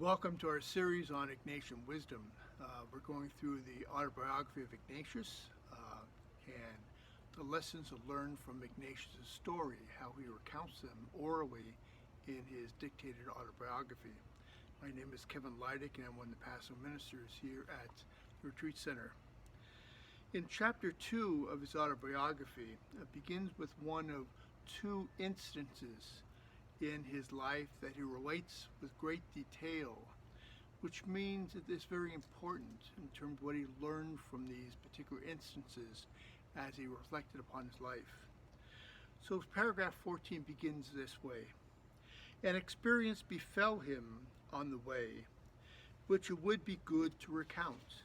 Welcome to our series on Ignatian wisdom. We're going through the Autobiography of Ignatius and the lessons learned from Ignatius' story, how he recounts them orally in his dictated autobiography. My name is Kevin Leidick and I'm one of the pastoral ministers here at the Retreat Center. In chapter 2 of his autobiography, it begins with one of two instances in his life that he relates with great detail, which means that it's very important in terms of what he learned from these particular instances as he reflected upon his life. So paragraph 14 begins this way. An experience befell him on the way, which it would be good to recount.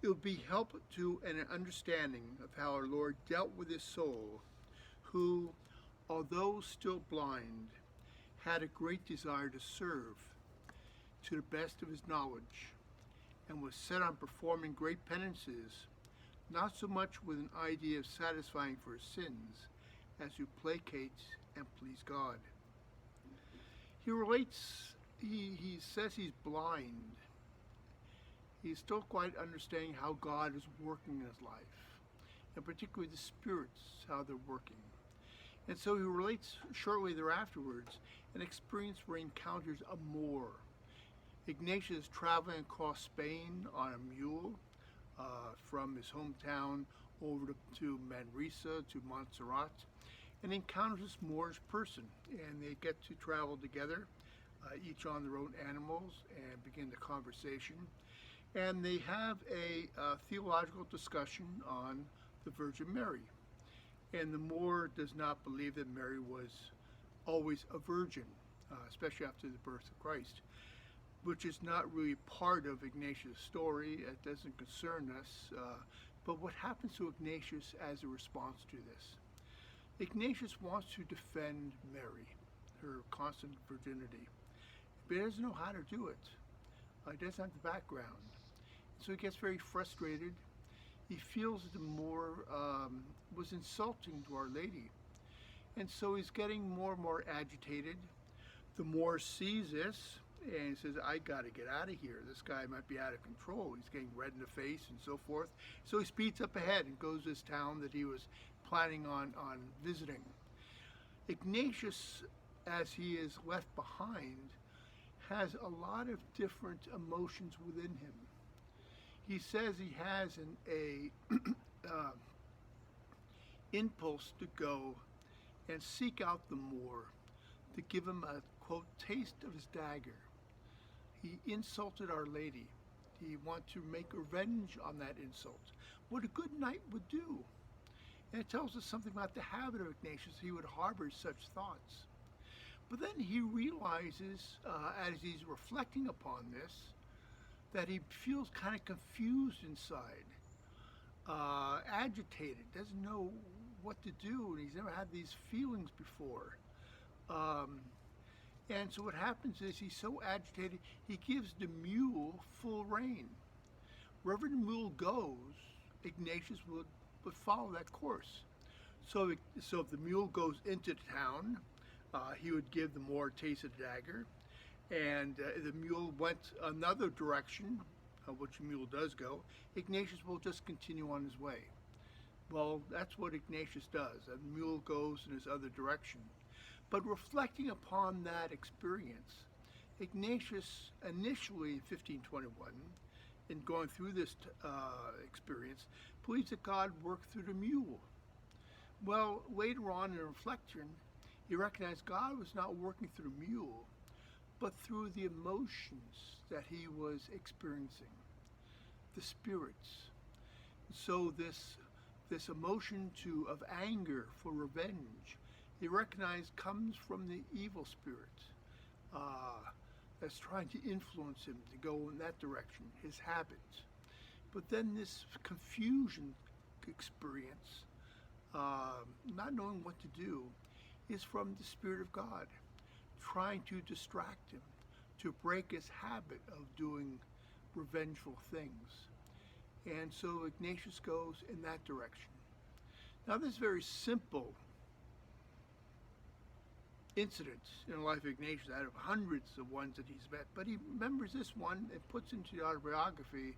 It would be help to an understanding of how our Lord dealt with his soul, who, although still blind, had a great desire to serve to the best of his knowledge, and was set on performing great penances, not so much with an idea of satisfying for his sins as to placate and please God. He relates, he says he's blind. He's still quite understanding how God is working in his life, and particularly the spirits, how they're working. And so he relates shortly thereafterwards an experience where he encounters a Moor. Ignatius is traveling across Spain on a mule from his hometown over to Manresa, to Montserrat, and encounters this Moorish person. And they get to travel together, each on their own animals, and begin the conversation. And they have a theological discussion on the Virgin Mary. And the Moor does not believe that Mary was always a virgin, especially after the birth of Christ, which is not really part of Ignatius' story. It doesn't concern us. But what happens to Ignatius as a response to this? Ignatius wants to defend Mary, her constant virginity, but he doesn't know how to do it. He doesn't have the background. So he gets very frustrated. He feels the Moor was insulting to Our Lady. And so he's getting more and more agitated. The Moor sees this and he says, I got to get out of here. This guy might be out of control. He's getting red in the face and so forth. So he speeds up ahead and goes to this town that he was planning on visiting. Ignatius, as he is left behind, has a lot of different emotions within him. He says he has a impulse to go and seek out the Moor, to give him a, quote, taste of his dagger. He insulted Our Lady. He wants to make revenge on that insult. What a good knight would do. And it tells us something about the habit of Ignatius. He would harbor such thoughts. But then he realizes, as he's reflecting upon this, that he feels kind of confused inside, agitated, doesn't know what to do, and he's never had these feelings before. And so what happens is he's so agitated, he gives the mule full rein. Wherever the mule goes, Ignatius would follow that course. So if the mule goes into town, he would give the Moor a taste of the dagger. And the mule went another direction, which the mule does go, Ignatius will just continue on his way. Well, that's what Ignatius does. A mule goes in his other direction. But reflecting upon that experience, Ignatius initially in 1521, in going through this experience, believes that God worked through the mule. Well, later on in reflection, he recognized God was not working through the mule, but through the emotions that he was experiencing, the spirits. So this emotion of anger for revenge, he recognized comes from the evil spirit that's trying to influence him to go in that direction, his habits. But then this confusion experience, not knowing what to do, is from the Spirit of God, trying to distract him, to break his habit of doing revengeful things. And so Ignatius goes in that direction. Now this very simple incidents in the life of Ignatius out of hundreds of ones that he's met, but he remembers this one and puts into the autobiography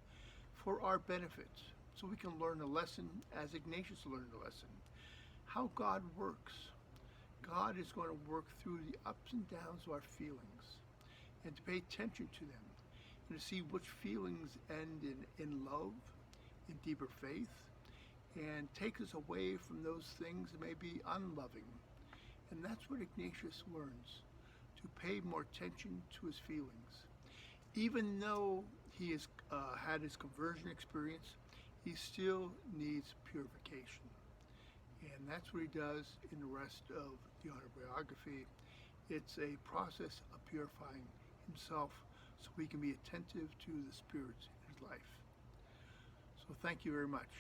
for our benefit, so we can learn a lesson as Ignatius learned a lesson. How God works. God is going to work through the ups and downs of our feelings, and to pay attention to them, and to see which feelings end in love, in deeper faith, and take us away from those things that may be unloving. And that's what Ignatius learns, to pay more attention to his feelings. Even though he has had his conversion experience, he still needs purification. And that's what he does in the rest of the autobiography. It's a process of purifying himself so we can be attentive to the spirits in his life. So thank you very much.